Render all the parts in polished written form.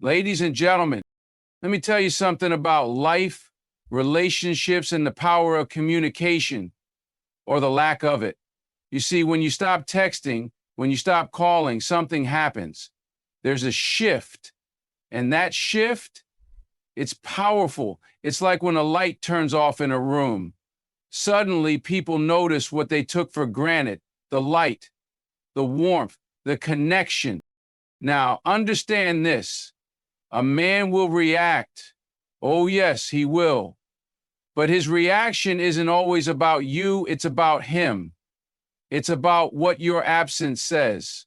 Ladies and gentlemen, let me tell you something about life, relationships, and the power of communication or the lack of it. You see, when you stop texting, when you stop calling, something happens. There's a shift, and that shift, it's powerful. It's like when a light turns off in a room. Suddenly, people notice what they took for granted: the light, the warmth, the connection. Now, understand this: a man will react. Oh, yes, he will. But his reaction isn't always about you, it's about him. It's about what your absence says.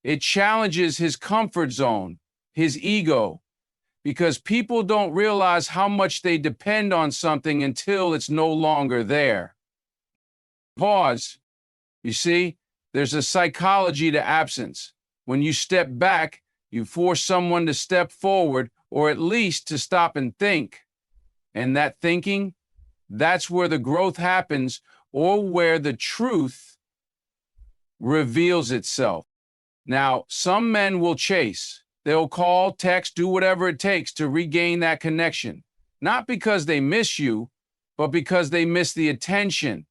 It challenges his comfort zone, his ego, because people don't realize how much they depend on something until it's no longer there. Pause. You see, there's a psychology to absence. When you step back, you force someone to step forward, or at least to stop and think. And that thinking, that's where the growth happens, or where the truth reveals itself. Now, some men will chase. They'll call, text, do whatever it takes to regain that connection. Not because they miss you, but because they miss the attention.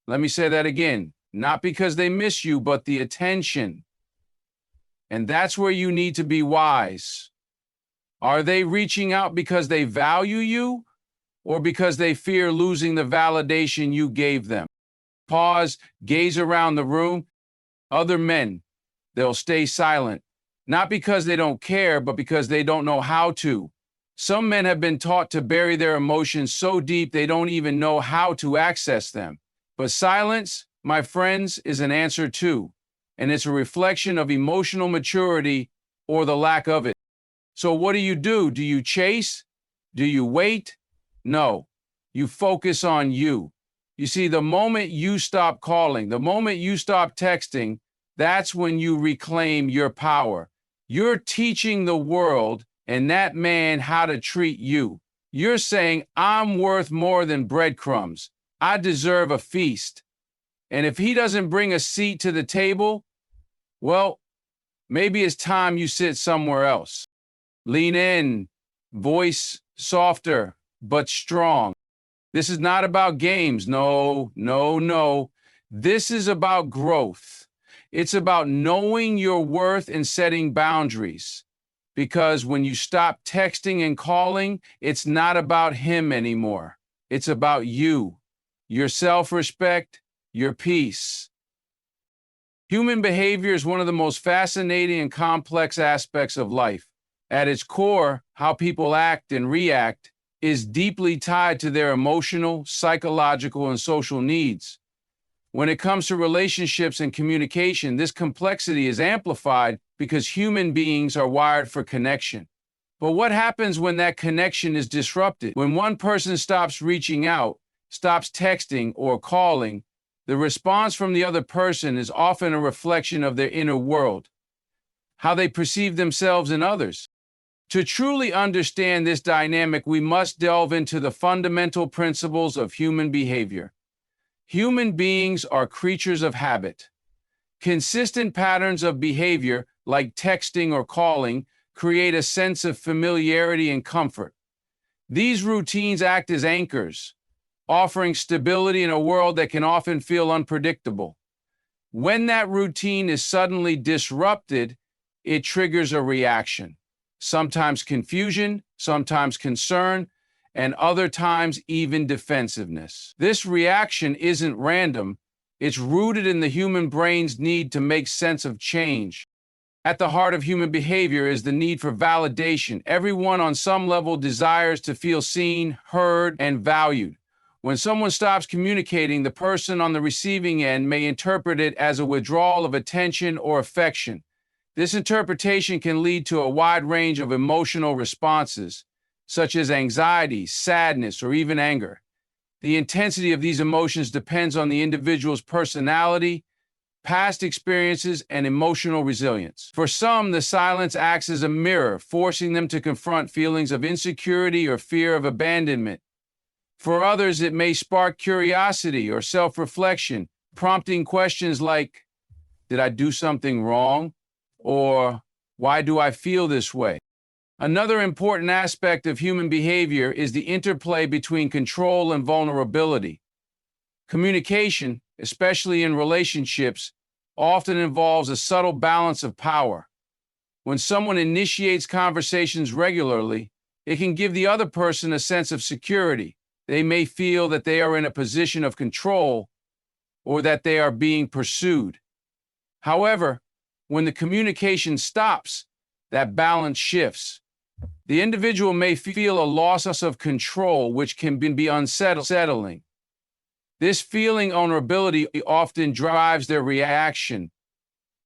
Let me say that again. Not because they miss you, but the attention. And that's where you need to be wise. Are they reaching out because they value you, or because they fear losing the validation you gave them? Pause, gaze around the room. Other men, they'll stay silent, not because they don't care, but because they don't know how to. Some men have been taught to bury their emotions so deep they don't even know how to access them. But silence, my friends, is an answer too, and it's a reflection of emotional maturity or the lack of it. So what do? Do you chase? Do you wait? No, you focus on you. You see, the moment you stop calling, the moment you stop texting, that's when you reclaim your power. You're teaching the world and that man how to treat you. You're saying, I'm worth more than breadcrumbs. I deserve a feast. And if he doesn't bring a seat to the table, well, maybe it's time you sit somewhere else. Lean in, voice softer, but strong. This is not about games. No, no, no. This is about growth. It's about knowing your worth and setting boundaries. Because when you stop texting and calling, it's not about him anymore. It's about you, your self-respect, your peace. Human behavior is one of the most fascinating and complex aspects of life. At its core, how people act and react is deeply tied to their emotional, psychological, and social needs. When it comes to relationships and communication, this complexity is amplified because human beings are wired for connection. But what happens when that connection is disrupted? When one person stops reaching out, stops texting or calling, the response from the other person is often a reflection of their inner world, how they perceive themselves and others. To truly understand this dynamic, we must delve into the fundamental principles of human behavior. Human beings are creatures of habit. Consistent patterns of behavior, like texting or calling, create a sense of familiarity and comfort. These routines act as anchors, offering stability in a world that can often feel unpredictable. When that routine is suddenly disrupted, it triggers a reaction. Sometimes confusion, sometimes concern, and other times even defensiveness. This reaction isn't random. It's rooted in the human brain's need to make sense of change. At the heart of human behavior is the need for validation. Everyone on some level desires to feel seen, heard, and valued. When someone stops communicating, the person on the receiving end may interpret it as a withdrawal of attention or affection. This interpretation can lead to a wide range of emotional responses, such as anxiety, sadness, or even anger. The intensity of these emotions depends on the individual's personality, past experiences, and emotional resilience. For some, the silence acts as a mirror, forcing them to confront feelings of insecurity or fear of abandonment. For others, it may spark curiosity or self-reflection, prompting questions like, did I do something wrong? Or why do I feel this way? Another important aspect of human behavior is the interplay between control and vulnerability. Communication, especially in relationships, often involves a subtle balance of power. When someone initiates conversations regularly, it can give the other person a sense of security. They may feel that they are in a position of control or that they are being pursued. However, when the communication stops, that balance shifts. The individual may feel a loss of control, which can be unsettling. This feeling vulnerability often drives their reaction.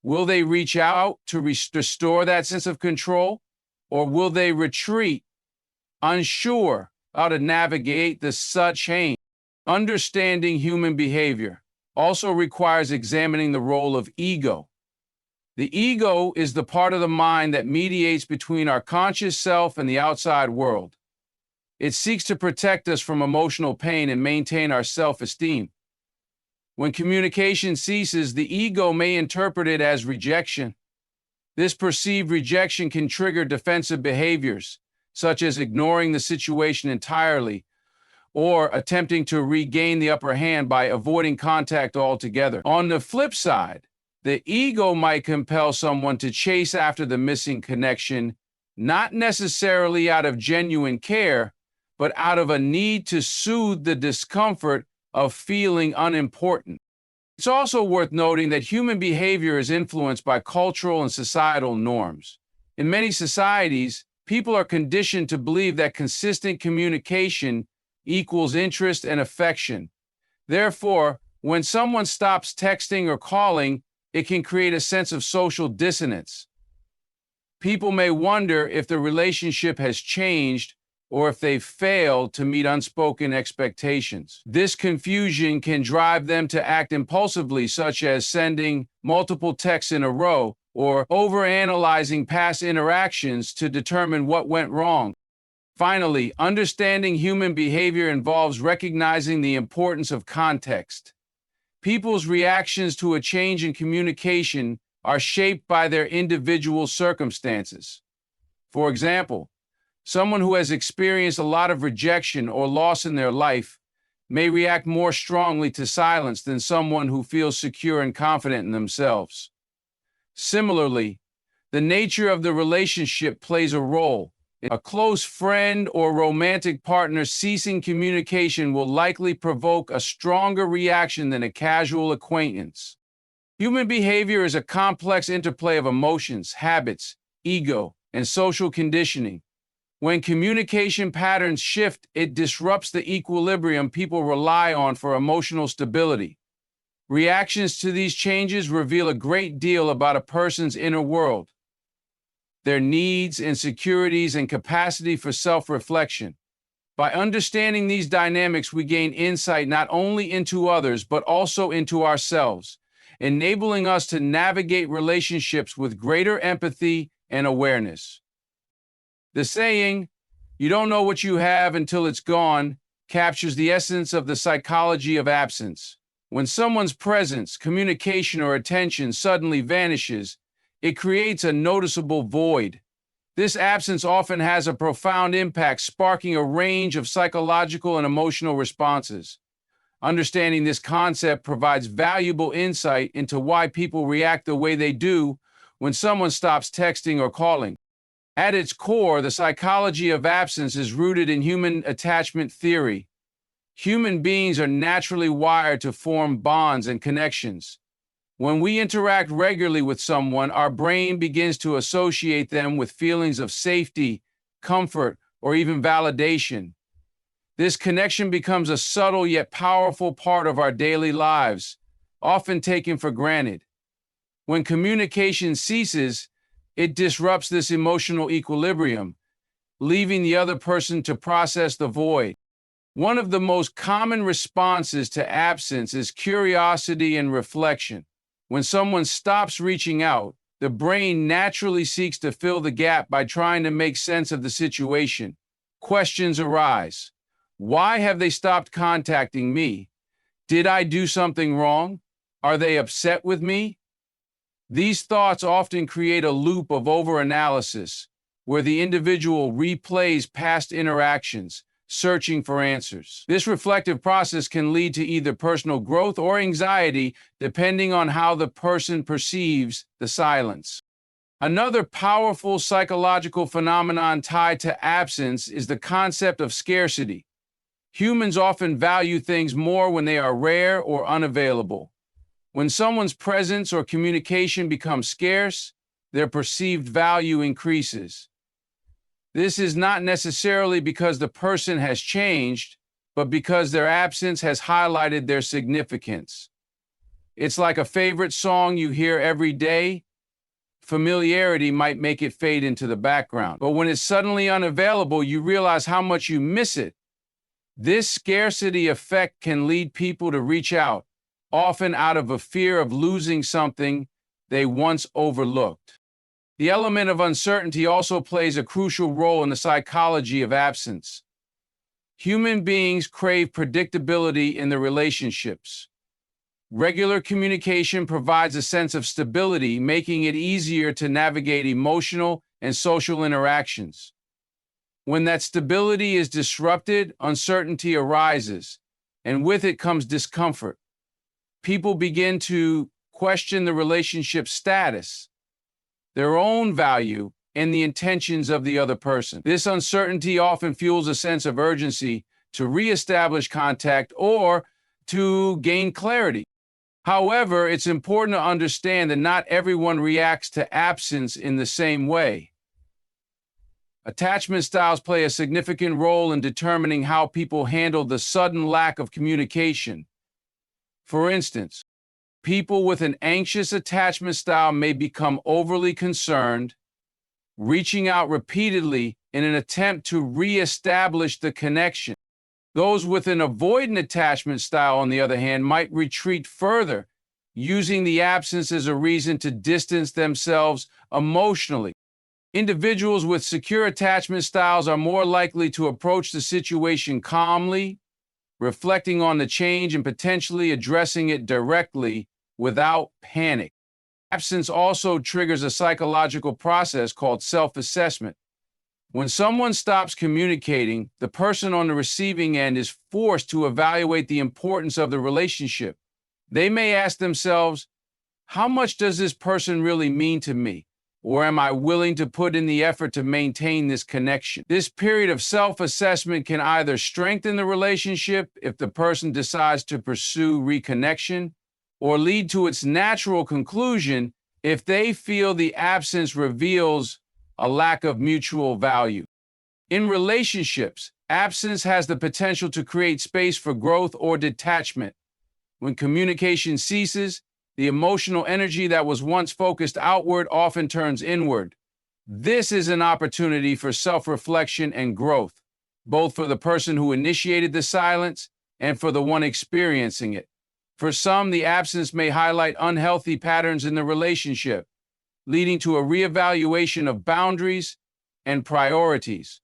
Will they reach out to restore that sense of control, or will they retreat, unsure how to navigate the such change? Understanding human behavior also requires examining the role of ego. The ego is the part of the mind that mediates between our conscious self and the outside world. It seeks to protect us from emotional pain and maintain our self-esteem. When communication ceases, the ego may interpret it as rejection. This perceived rejection can trigger defensive behaviors, such as ignoring the situation entirely or attempting to regain the upper hand by avoiding contact altogether. On the flip side, the ego might compel someone to chase after the missing connection, not necessarily out of genuine care, but out of a need to soothe the discomfort of feeling unimportant. It's also worth noting that human behavior is influenced by cultural and societal norms. In many societies, people are conditioned to believe that consistent communication equals interest and affection. Therefore, when someone stops texting or calling, it can create a sense of social dissonance. People may wonder if the relationship has changed or if they've failed to meet unspoken expectations. This confusion can drive them to act impulsively, such as sending multiple texts in a row or overanalyzing past interactions to determine what went wrong. Finally, understanding human behavior involves recognizing the importance of context. People's reactions to a change in communication are shaped by their individual circumstances. For example, someone who has experienced a lot of rejection or loss in their life may react more strongly to silence than someone who feels secure and confident in themselves. Similarly, the nature of the relationship plays a role. A close friend or romantic partner ceasing communication will likely provoke a stronger reaction than a casual acquaintance. Human behavior is a complex interplay of emotions, habits, ego, and social conditioning. When communication patterns shift, it disrupts the equilibrium people rely on for emotional stability. Reactions to these changes reveal a great deal about a person's inner world, their needs, insecurities, and capacity for self-reflection. By understanding these dynamics, we gain insight not only into others, but also into ourselves, enabling us to navigate relationships with greater empathy and awareness. The saying, "You don't know what you have until it's gone," captures the essence of the psychology of absence. When someone's presence, communication, or attention suddenly vanishes, it creates a noticeable void. This absence often has a profound impact, sparking a range of psychological and emotional responses. Understanding this concept provides valuable insight into why people react the way they do when someone stops texting or calling. At its core, the psychology of absence is rooted in human attachment theory. Human beings are naturally wired to form bonds and connections. When we interact regularly with someone, our brain begins to associate them with feelings of safety, comfort, or even validation. This connection becomes a subtle yet powerful part of our daily lives, often taken for granted. When communication ceases, it disrupts this emotional equilibrium, leaving the other person to process the void. One of the most common responses to absence is curiosity and reflection. When someone stops reaching out, the brain naturally seeks to fill the gap by trying to make sense of the situation. Questions arise. Why have they stopped contacting me? Did I do something wrong? Are they upset with me? These thoughts often create a loop of overanalysis, where the individual replays past interactions, searching for answers. This reflective process can lead to either personal growth or anxiety, depending on how the person perceives the silence. Another powerful psychological phenomenon tied to absence is the concept of scarcity. Humans often value things more when they are rare or unavailable. When someone's presence or communication becomes scarce, their perceived value increases. This is not necessarily because the person has changed, but because their absence has highlighted their significance. It's like a favorite song you hear every day. Familiarity might make it fade into the background, but when it's suddenly unavailable, you realize how much you miss it. This scarcity effect can lead people to reach out, often out of a fear of losing something they once overlooked. The element of uncertainty also plays a crucial role in the psychology of absence. Human beings crave predictability in their relationships. Regular communication provides a sense of stability, making it easier to navigate emotional and social interactions. When that stability is disrupted, uncertainty arises, and with it comes discomfort. People begin to question the relationship's status, their own value, and the intentions of the other person. This uncertainty often fuels a sense of urgency to reestablish contact or to gain clarity. However, it's important to understand that not everyone reacts to absence in the same way. Attachment styles play a significant role in determining how people handle the sudden lack of communication. For instance, people with an anxious attachment style may become overly concerned, reaching out repeatedly in an attempt to reestablish the connection. Those with an avoidant attachment style, on the other hand, might retreat further, using the absence as a reason to distance themselves emotionally. Individuals with secure attachment styles are more likely to approach the situation calmly, reflecting on the change and potentially addressing it directly without panic. Absence also triggers a psychological process called self-assessment. When someone stops communicating, the person on the receiving end is forced to evaluate the importance of the relationship. They may ask themselves, how much does this person really mean to me? Or am I willing to put in the effort to maintain this connection? This period of self-assessment can either strengthen the relationship if the person decides to pursue reconnection, or lead to its natural conclusion if they feel the absence reveals a lack of mutual value. In relationships, absence has the potential to create space for growth or detachment. When communication ceases, the emotional energy that was once focused outward often turns inward. This is an opportunity for self-reflection and growth, both for the person who initiated the silence and for the one experiencing it. For some, the absence may highlight unhealthy patterns in the relationship, leading to a reevaluation of boundaries and priorities.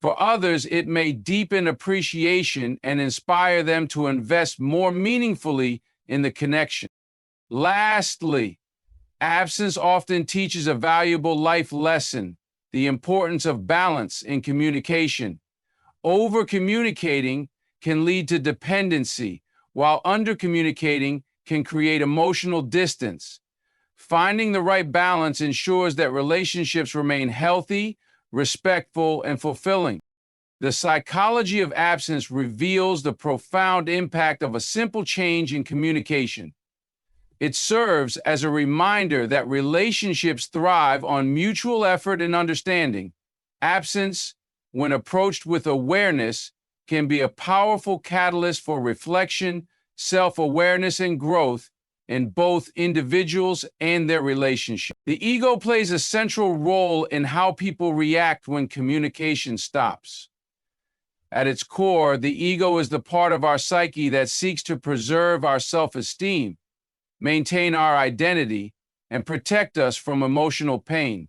For others, it may deepen appreciation and inspire them to invest more meaningfully in the connection. Lastly, absence often teaches a valuable life lesson: the importance of balance in communication. Over-communicating can lead to dependency, while under-communicating can create emotional distance. Finding the right balance ensures that relationships remain healthy, respectful, and fulfilling. The psychology of absence reveals the profound impact of a simple change in communication. It serves as a reminder that relationships thrive on mutual effort and understanding. Absence, when approached with awareness, can be a powerful catalyst for reflection, self-awareness, and growth in both individuals and their relationship. The ego plays a central role in how people react when communication stops. At its core, the ego is the part of our psyche that seeks to preserve our self-esteem, maintain our identity, and protect us from emotional pain.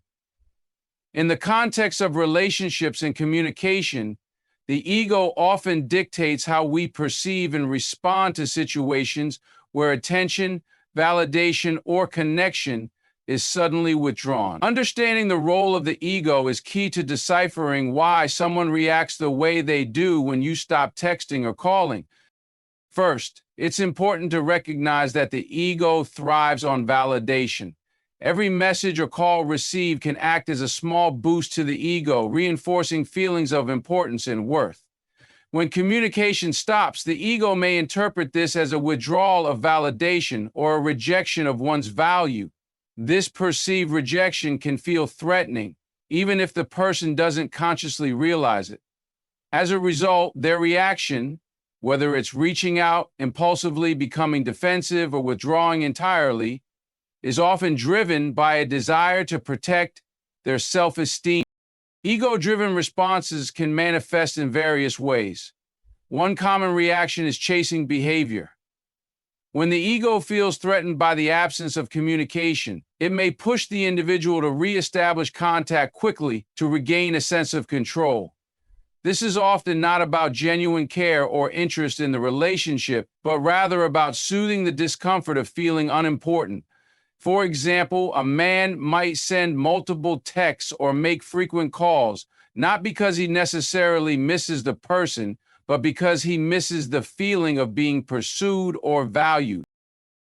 In the context of relationships and communication, the ego often dictates how we perceive and respond to situations where attention, validation, or connection is suddenly withdrawn. Understanding the role of the ego is key to deciphering why someone reacts the way they do when you stop texting or calling. First, it's important to recognize that the ego thrives on validation. Every message or call received can act as a small boost to the ego, reinforcing feelings of importance and worth. When communication stops, the ego may interpret this as a withdrawal of validation or a rejection of one's value. This perceived rejection can feel threatening, even if the person doesn't consciously realize it. As a result, their reaction, whether it's reaching out, impulsively becoming defensive, or withdrawing entirely, is often driven by a desire to protect their self-esteem. Ego-driven responses can manifest in various ways. One common reaction is chasing behavior. When the ego feels threatened by the absence of communication, it may push the individual to reestablish contact quickly to regain a sense of control. This is often not about genuine care or interest in the relationship, but rather about soothing the discomfort of feeling unimportant. For example, a man might send multiple texts or make frequent calls, not because he necessarily misses the person, but because he misses the feeling of being pursued or valued.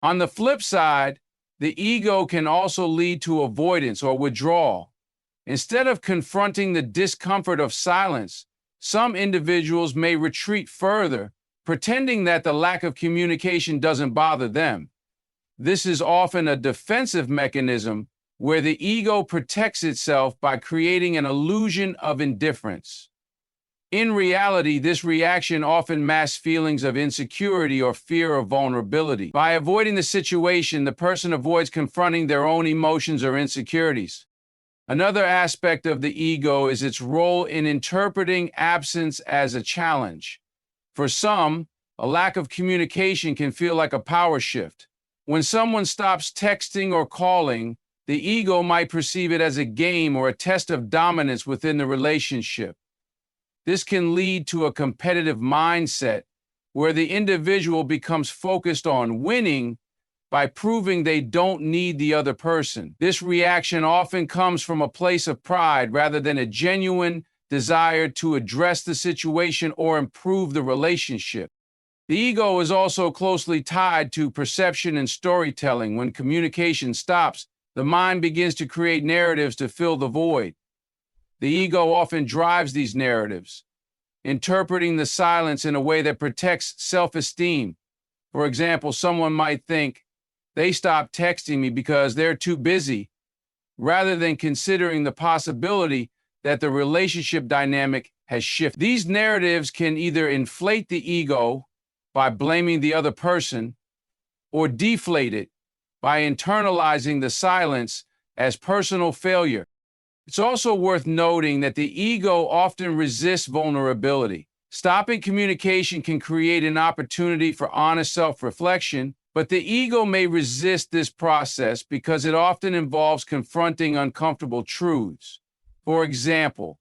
On the flip side, the ego can also lead to avoidance or withdrawal. Instead of confronting the discomfort of silence, some individuals may retreat further, pretending that the lack of communication doesn't bother them. This is often a defensive mechanism where the ego protects itself by creating an illusion of indifference. In reality, this reaction often masks feelings of insecurity or fear of vulnerability. By avoiding the situation, the person avoids confronting their own emotions or insecurities. Another aspect of the ego is its role in interpreting absence as a challenge. For some, a lack of communication can feel like a power shift. When someone stops texting or calling, the ego might perceive it as a game or a test of dominance within the relationship. This can lead to a competitive mindset where the individual becomes focused on winning by proving they don't need the other person. This reaction often comes from a place of pride rather than a genuine desire to address the situation or improve the relationship. The ego is also closely tied to perception and storytelling. When communication stops, the mind begins to create narratives to fill the void. The ego often drives these narratives, interpreting the silence in a way that protects self-esteem. For example, someone might think, they stopped texting me because they're too busy, rather than considering the possibility that the relationship dynamic has shifted. These narratives can either inflate the ego by blaming the other person, or deflate it by internalizing the silence as personal failure. It's also worth noting that the ego often resists vulnerability. Stopping communication can create an opportunity for honest self-reflection, but the ego may resist this process because it often involves confronting uncomfortable truths. For example,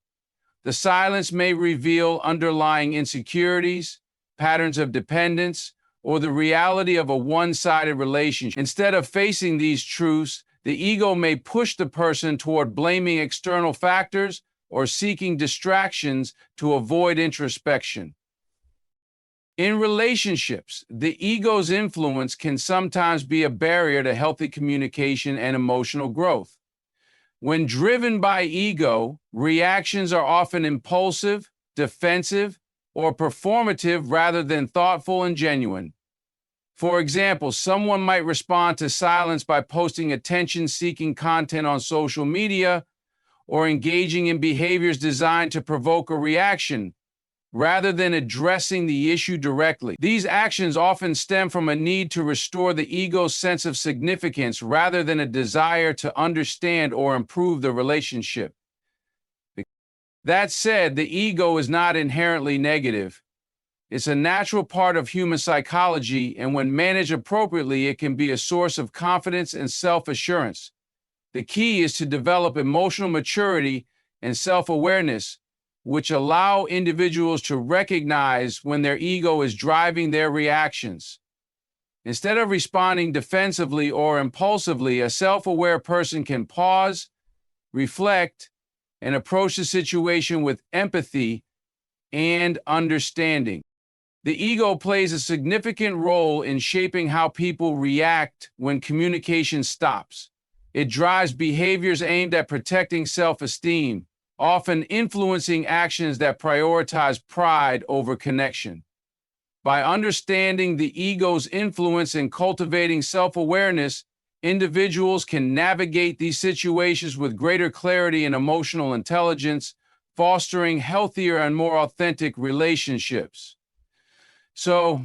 the silence may reveal underlying insecurities, patterns of dependence, or the reality of a one-sided relationship. Instead of facing these truths, the ego may push the person toward blaming external factors or seeking distractions to avoid introspection. In relationships, the ego's influence can sometimes be a barrier to healthy communication and emotional growth. When driven by ego, reactions are often impulsive, defensive, or performative rather than thoughtful and genuine. For example, someone might respond to silence by posting attention-seeking content on social media or engaging in behaviors designed to provoke a reaction, rather than addressing the issue directly. These actions often stem from a need to restore the ego's sense of significance rather than a desire to understand or improve the relationship. That said, the ego is not inherently negative. It's a natural part of human psychology, and when managed appropriately, it can be a source of confidence and self-assurance. The key is to develop emotional maturity and self-awareness, which allow individuals to recognize when their ego is driving their reactions. Instead of responding defensively or impulsively, a self-aware person can pause, reflect, and approach the situation with empathy and understanding. The ego plays a significant role in shaping how people react when communication stops. It drives behaviors aimed at protecting self-esteem, often influencing actions that prioritize pride over connection. By understanding the ego's influence in cultivating self-awareness, individuals can navigate these situations with greater clarity and emotional intelligence, fostering healthier and more authentic relationships. So,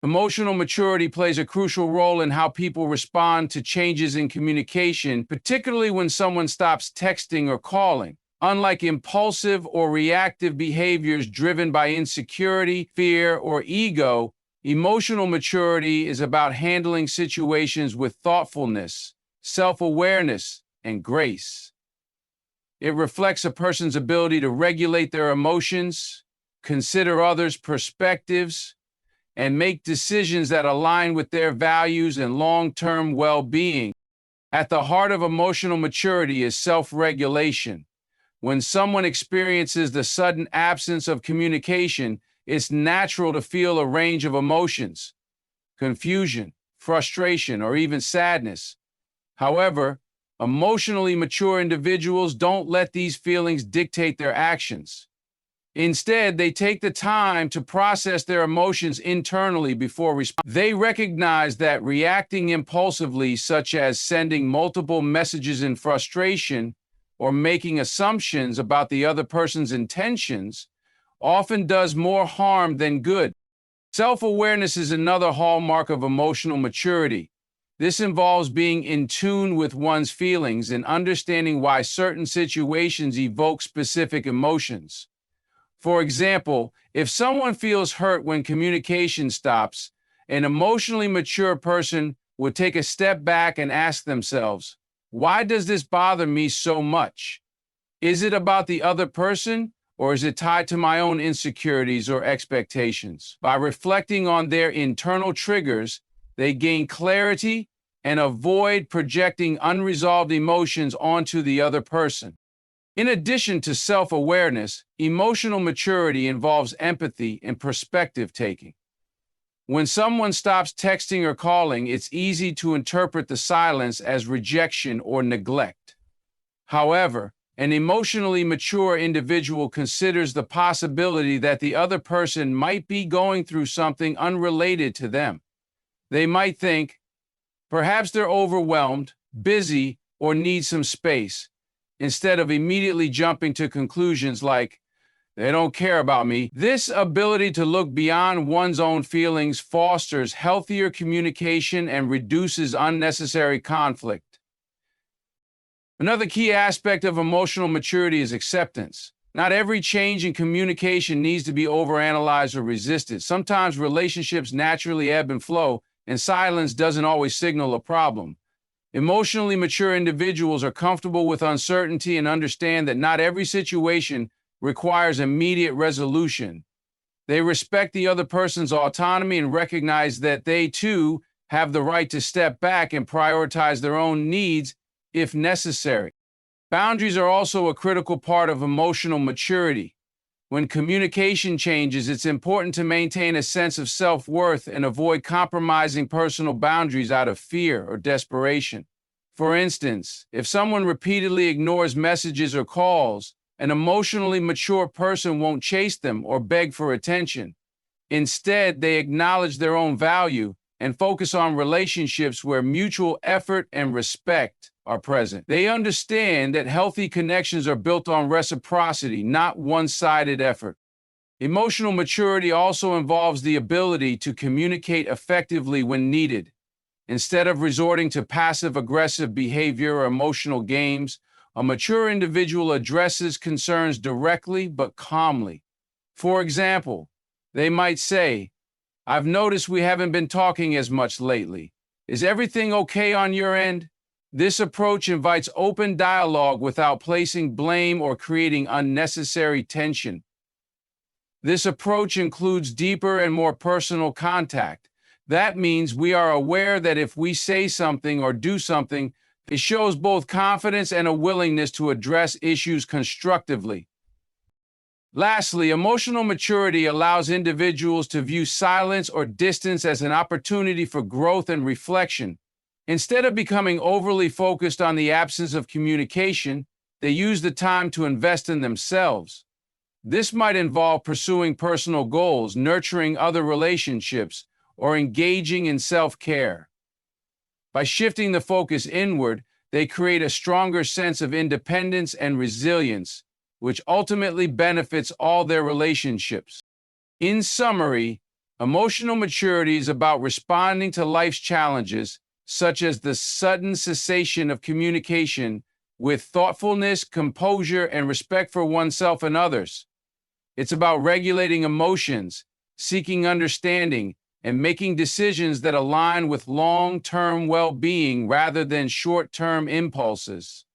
emotional maturity plays a crucial role in how people respond to changes in communication, particularly when someone stops texting or calling. Unlike impulsive or reactive behaviors driven by insecurity, fear, or ego, emotional maturity is about handling situations with thoughtfulness, self-awareness, and grace. It reflects a person's ability to regulate their emotions, consider others' perspectives, and make decisions that align with their values and long-term well-being. At the heart of emotional maturity is self-regulation. When someone experiences the sudden absence of communication, it's natural to feel a range of emotions: confusion, frustration, or even sadness. However, emotionally mature individuals don't let these feelings dictate their actions. Instead, they take the time to process their emotions internally before responding. They recognize that reacting impulsively, such as sending multiple messages in frustration or making assumptions about the other person's intentions, often does more harm than good. Self-awareness is another hallmark of emotional maturity. This involves being in tune with one's feelings and understanding why certain situations evoke specific emotions. For example, if someone feels hurt when communication stops, an emotionally mature person would take a step back and ask themselves, why does this bother me so much? Is it about the other person, or is it tied to my own insecurities or expectations? By reflecting on their internal triggers, they gain clarity and avoid projecting unresolved emotions onto the other person. In addition to self-awareness, emotional maturity involves empathy and perspective taking. When someone stops texting or calling, it's easy to interpret the silence as rejection or neglect. However, an emotionally mature individual considers the possibility that the other person might be going through something unrelated to them. They might think, perhaps they're overwhelmed, busy, or need some space, instead of immediately jumping to conclusions like, they don't care about me. This ability to look beyond one's own feelings fosters healthier communication and reduces unnecessary conflict. Another key aspect of emotional maturity is acceptance. Not every change in communication needs to be overanalyzed or resisted. Sometimes relationships naturally ebb and flow, and silence doesn't always signal a problem. Emotionally mature individuals are comfortable with uncertainty and understand that not every situation requires immediate resolution. They respect the other person's autonomy and recognize that they too have the right to step back and prioritize their own needs if necessary. Boundaries are also a critical part of emotional maturity. When communication changes, it's important to maintain a sense of self-worth and avoid compromising personal boundaries out of fear or desperation. For instance, if someone repeatedly ignores messages or calls, an emotionally mature person won't chase them or beg for attention. Instead, they acknowledge their own value and focus on relationships where mutual effort and respect are present. They understand that healthy connections are built on reciprocity, not one-sided effort. Emotional maturity also involves the ability to communicate effectively when needed. Instead of resorting to passive-aggressive behavior or emotional games, a mature individual addresses concerns directly but calmly. For example, they might say, I've noticed we haven't been talking as much lately. Is everything okay on your end? This approach invites open dialogue without placing blame or creating unnecessary tension. This approach includes deeper and more personal contact, That means we are aware that if we say something or do something, it shows both confidence and a willingness to address issues constructively. Lastly, emotional maturity allows individuals to view silence or distance as an opportunity for growth and reflection. Instead of becoming overly focused on the absence of communication, they use the time to invest in themselves. This might involve pursuing personal goals, nurturing other relationships, or engaging in self-care. By shifting the focus inward, they create a stronger sense of independence and resilience, which ultimately benefits all their relationships. In summary, emotional maturity is about responding to life's challenges, such as the sudden cessation of communication, with thoughtfulness, composure, and respect for oneself and others. It's about regulating emotions, seeking understanding, and making decisions that align with long-term well-being rather than short-term impulses.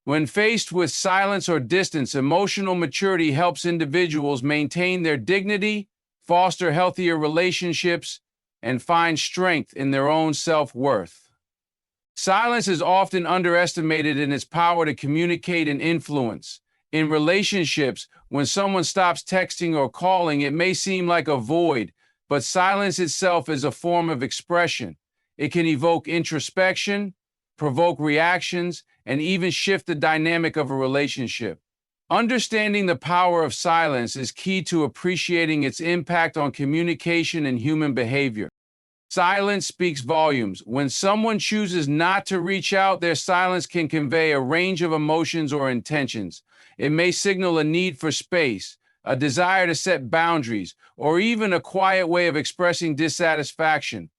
When faced with silence or distance, emotional maturity helps individuals maintain their dignity, foster healthier relationships, and find strength in their own self-worth. Silence is often underestimated in its power to communicate and influence. In relationships, when someone stops texting or calling, it may seem like a void, but silence itself is a form of expression. It can evoke introspection, provoke reactions, and even shift the dynamic of a relationship. Understanding the power of silence is key to appreciating its impact on communication and human behavior. Silence speaks volumes. When someone chooses not to reach out, their silence can convey a range of emotions or intentions. It may signal a need for space, a desire to set boundaries, or even a quiet way of expressing dissatisfaction.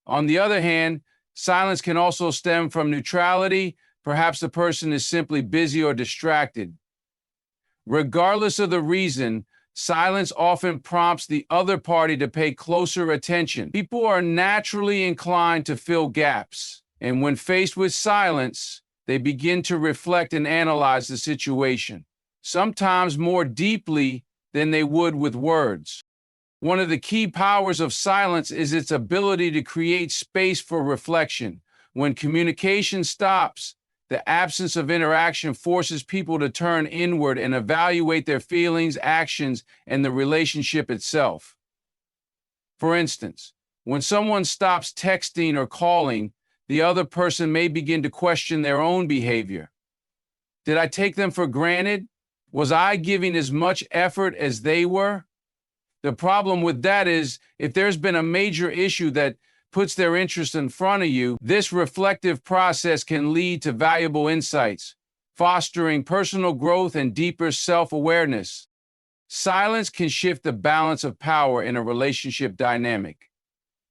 On the other hand, silence can also stem from neutrality. Perhaps the person is simply busy or distracted. Regardless of the reason, silence often prompts the other party to pay closer attention. People are naturally inclined to fill gaps, and when faced with silence, they begin to reflect and analyze the situation, sometimes more deeply than they would with words. One of the key powers of silence is its ability to create space for reflection. When communication stops, the absence of interaction forces people to turn inward and evaluate their feelings, actions, and the relationship itself. For instance, when someone stops texting or calling, the other person may begin to question their own behavior. Did I take them for granted? Was I giving as much effort as they were? The problem with that is, if there's been a major issue that puts their interest in front of you, this reflective process can lead to valuable insights, fostering personal growth and deeper self-awareness. Silence can shift the balance of power in a relationship dynamic.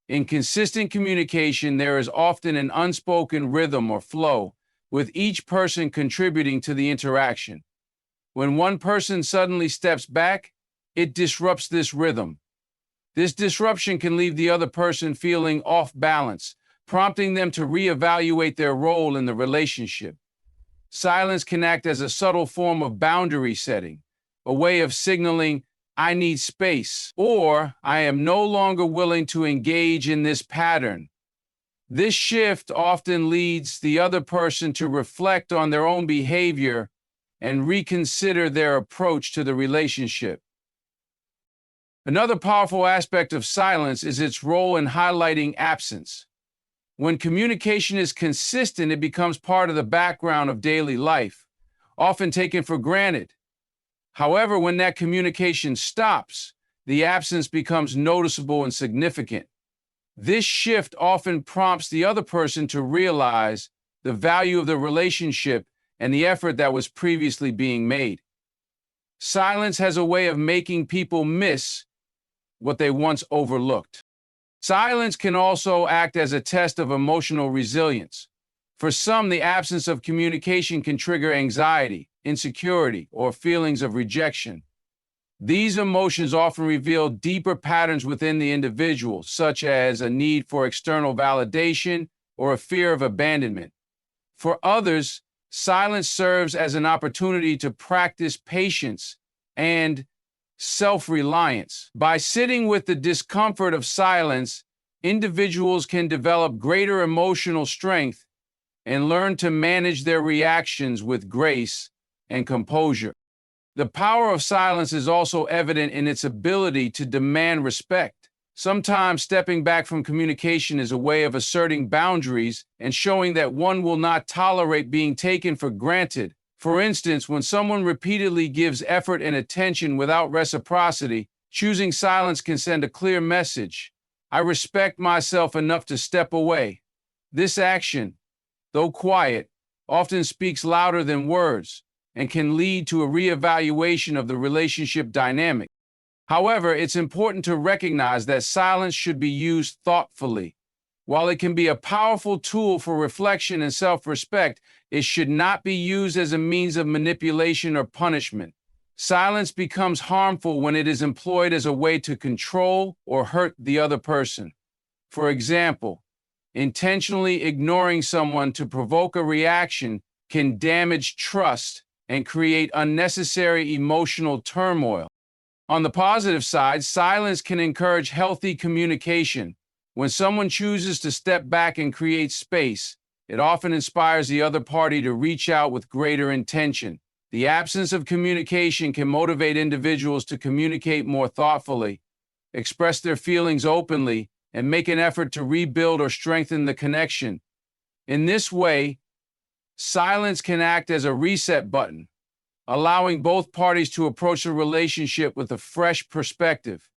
In consistent communication, there is often an unspoken rhythm or flow, with each person contributing to the interaction. When one person suddenly steps back, it disrupts this rhythm. This disruption can leave the other person feeling off balance, prompting them to reevaluate their role in the relationship. Silence can act as a subtle form of boundary setting, a way of signaling, I need space, or I am no longer willing to engage in this pattern. This shift often leads the other person to reflect on their own behavior and reconsider their approach to the relationship. Another powerful aspect of silence is its role in highlighting absence. When communication is consistent, it becomes part of the background of daily life, often taken for granted. However, when that communication stops, the absence becomes noticeable and significant. This shift often prompts the other person to realize the value of the relationship and the effort that was previously being made. Silence has a way of making people miss what they once overlooked. Silence can also act as a test of emotional resilience. For some, the absence of communication can trigger anxiety, insecurity, or feelings of rejection. These emotions often reveal deeper patterns within the individual, such as a need for external validation or a fear of abandonment. For others, silence serves as an opportunity to practice patience and self-reliance. By sitting with the discomfort of silence, individuals can develop greater emotional strength and learn to manage their reactions with grace and composure. The power of silence is also evident in its ability to demand respect. Sometimes stepping back from communication is a way of asserting boundaries and showing that one will not tolerate being taken for granted. For instance, when someone repeatedly gives effort and attention without reciprocity, choosing silence can send a clear message. I respect myself enough to step away. This action, though quiet, often speaks louder than words and can lead to a reevaluation of the relationship dynamic. However, it's important to recognize that silence should be used thoughtfully. While it can be a powerful tool for reflection and self-respect, it should not be used as a means of manipulation or punishment. Silence becomes harmful when it is employed as a way to control or hurt the other person. For example, intentionally ignoring someone to provoke a reaction can damage trust and create unnecessary emotional turmoil. On the positive side, silence can encourage healthy communication. When someone chooses to step back and create space, it often inspires the other party to reach out with greater intention. The absence of communication can motivate individuals to communicate more thoughtfully, express their feelings openly, and make an effort to rebuild or strengthen the connection. In this way, silence can act as a reset button, allowing both parties to approach a relationship with a fresh perspective.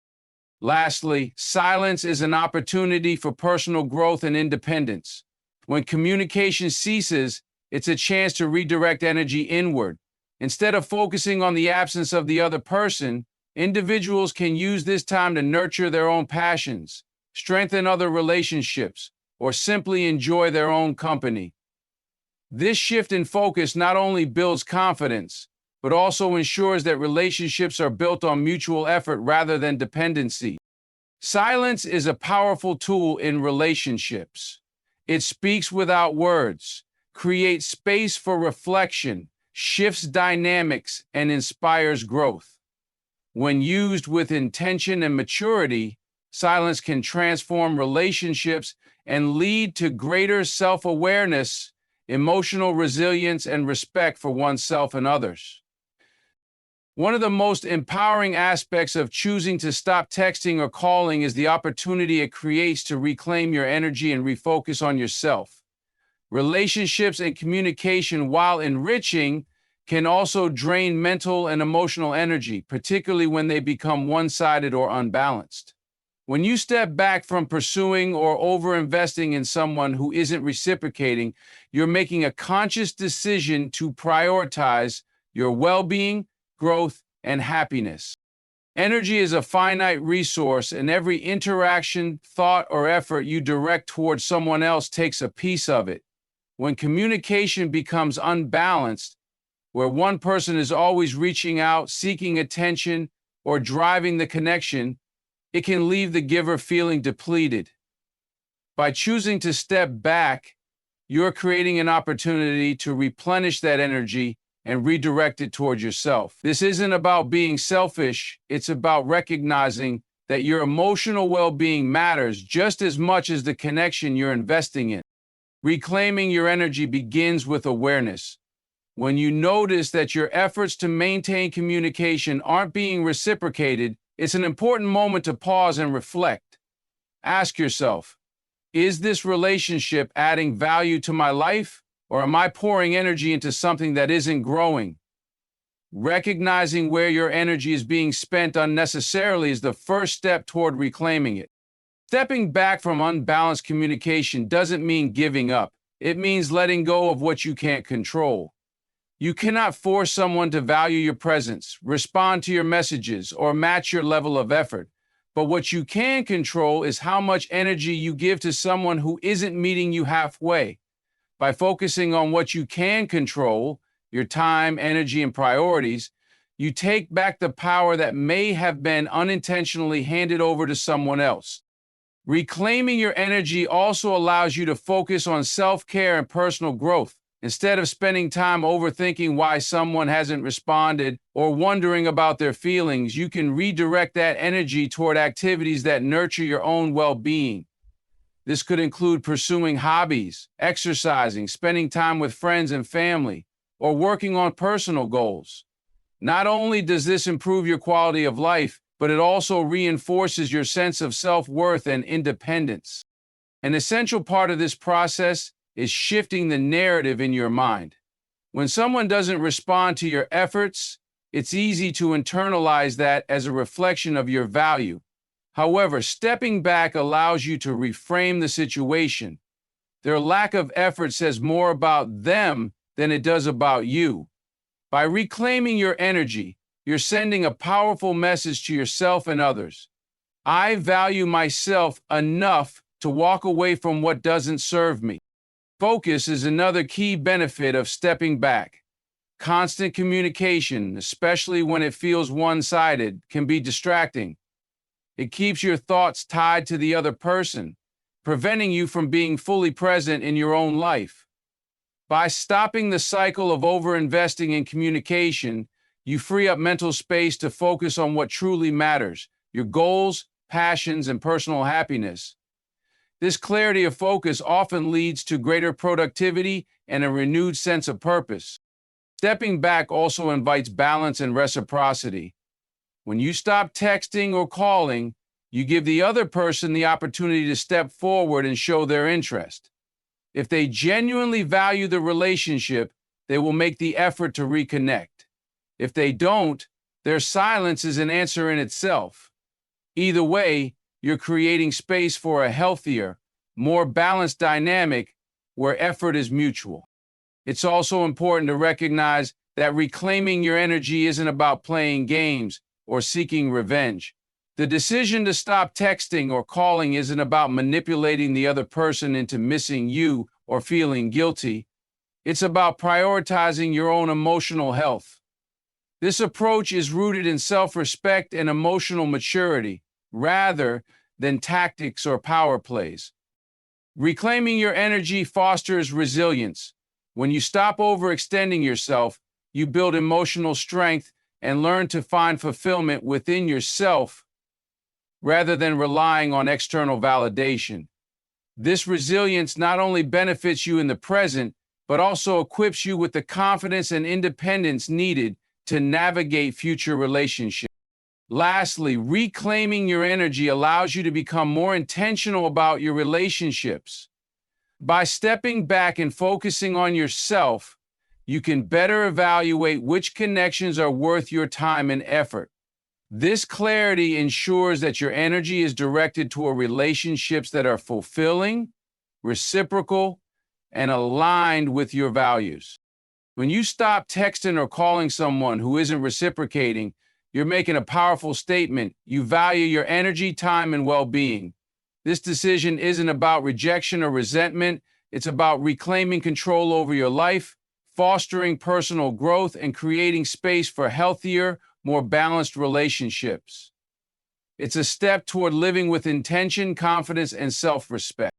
Lastly, silence is an opportunity for personal growth and independence. When communication ceases, it's a chance to redirect energy inward. Instead of focusing on the absence of the other person, individuals can use this time to nurture their own passions, strengthen other relationships, or simply enjoy their own company. This shift in focus not only builds confidence, but also ensures that relationships are built on mutual effort rather than dependency. Silence is a powerful tool in relationships. It speaks without words, creates space for reflection, shifts dynamics, and inspires growth. When used with intention and maturity, silence can transform relationships and lead to greater self-awareness, emotional resilience, and respect for oneself and others. One of the most empowering aspects of choosing to stop texting or calling is the opportunity it creates to reclaim your energy and refocus on yourself. Relationships and communication, while enriching, can also drain mental and emotional energy, particularly when they become one-sided or unbalanced. When you step back from pursuing or over-investing in someone who isn't reciprocating, you're making a conscious decision to prioritize your well-being, growth, and happiness. Energy is a finite resource, and every interaction, thought, or effort you direct towards someone else takes a piece of it. When communication becomes unbalanced, where one person is always reaching out, seeking attention, or driving the connection, it can leave the giver feeling depleted. By choosing to step back, you're creating an opportunity to replenish that energy and redirect it towards yourself. This isn't about being selfish, it's about recognizing that your emotional well-being matters just as much as the connection you're investing in. Reclaiming your energy begins with awareness. When you notice that your efforts to maintain communication aren't being reciprocated, it's an important moment to pause and reflect. Ask yourself, is this relationship adding value to my life, or am I pouring energy into something that isn't growing? Recognizing where your energy is being spent unnecessarily is the first step toward reclaiming it. Stepping back from unbalanced communication doesn't mean giving up. It means letting go of what you can't control. You cannot force someone to value your presence, respond to your messages, or match your level of effort. But what you can control is how much energy you give to someone who isn't meeting you halfway. By focusing on what you can control, your time, energy, and priorities, you take back the power that may have been unintentionally handed over to someone else. Reclaiming your energy also allows you to focus on self-care and personal growth. Instead of spending time overthinking why someone hasn't responded or wondering about their feelings, you can redirect that energy toward activities that nurture your own well-being. This could include pursuing hobbies, exercising, spending time with friends and family, or working on personal goals. Not only does this improve your quality of life, but it also reinforces your sense of self-worth and independence. An essential part of this process is shifting the narrative in your mind. When someone doesn't respond to your efforts, it's easy to internalize that as a reflection of your value. However, stepping back allows you to reframe the situation. Their lack of effort says more about them than it does about you. By reclaiming your energy, you're sending a powerful message to yourself and others. I value myself enough to walk away from what doesn't serve me. Focus is another key benefit of stepping back. Constant communication, especially when it feels one-sided, can be distracting. It keeps your thoughts tied to the other person, preventing you from being fully present in your own life. By stopping the cycle of overinvesting in communication, you free up mental space to focus on what truly matters, your goals, passions, and personal happiness. This clarity of focus often leads to greater productivity and a renewed sense of purpose. Stepping back also invites balance and reciprocity. When you stop texting or calling, you give the other person the opportunity to step forward and show their interest. If they genuinely value the relationship, they will make the effort to reconnect. If they don't, their silence is an answer in itself. Either way, you're creating space for a healthier, more balanced dynamic where effort is mutual. It's also important to recognize that reclaiming your energy isn't about playing games or seeking revenge. The decision to stop texting or calling isn't about manipulating the other person into missing you or feeling guilty. It's about prioritizing your own emotional health. This approach is rooted in self-respect and emotional maturity, rather than tactics or power plays. Reclaiming your energy fosters resilience. When you stop overextending yourself, you build emotional strength and learn to find fulfillment within yourself rather than relying on external validation. This resilience not only benefits you in the present, but also equips you with the confidence and independence needed to navigate future relationships. Lastly, reclaiming your energy allows you to become more intentional about your relationships. By stepping back and focusing on yourself, you can better evaluate which connections are worth your time and effort. This clarity ensures that your energy is directed toward relationships that are fulfilling, reciprocal, and aligned with your values. When you stop texting or calling someone who isn't reciprocating, you're making a powerful statement. You value your energy, time, and well-being. This decision isn't about rejection or resentment. It's about reclaiming control over your life, fostering personal growth, and creating space for healthier, more balanced relationships. It's a step toward living with intention, confidence, and self-respect.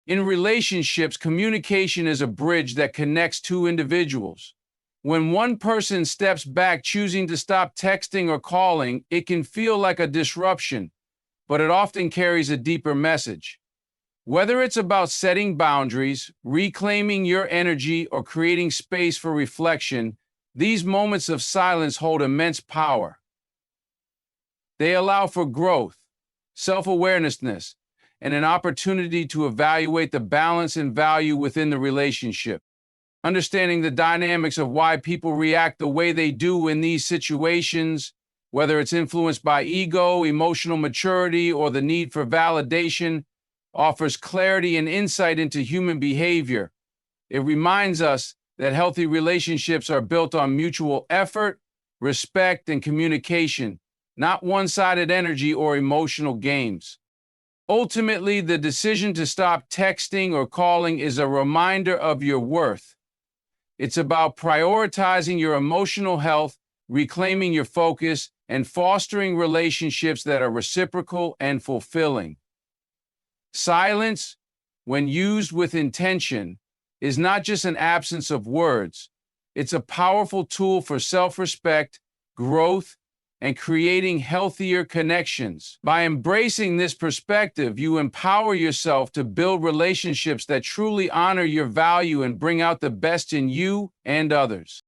In relationships, communication is a bridge that connects two individuals. When one person steps back, choosing to stop texting or calling, it can feel like a disruption, but it often carries a deeper message. Whether it's about setting boundaries, reclaiming your energy, or creating space for reflection, these moments of silence hold immense power. They allow for growth, self-awareness, and an opportunity to evaluate the balance and value within the relationship. Understanding the dynamics of why people react the way they do in these situations, whether it's influenced by ego, emotional maturity, or the need for validation, offers clarity and insight into human behavior. It reminds us that healthy relationships are built on mutual effort, respect, and communication, not one-sided energy or emotional games. Ultimately, the decision to stop texting or calling is a reminder of your worth. It's about prioritizing your emotional health, reclaiming your focus, and fostering relationships that are reciprocal and fulfilling. Silence, when used with intention, is not just an absence of words, it's a powerful tool for self respect, growth, and creating healthier connections. By embracing this perspective, you empower yourself to build relationships that truly honor your value and bring out the best in you and others.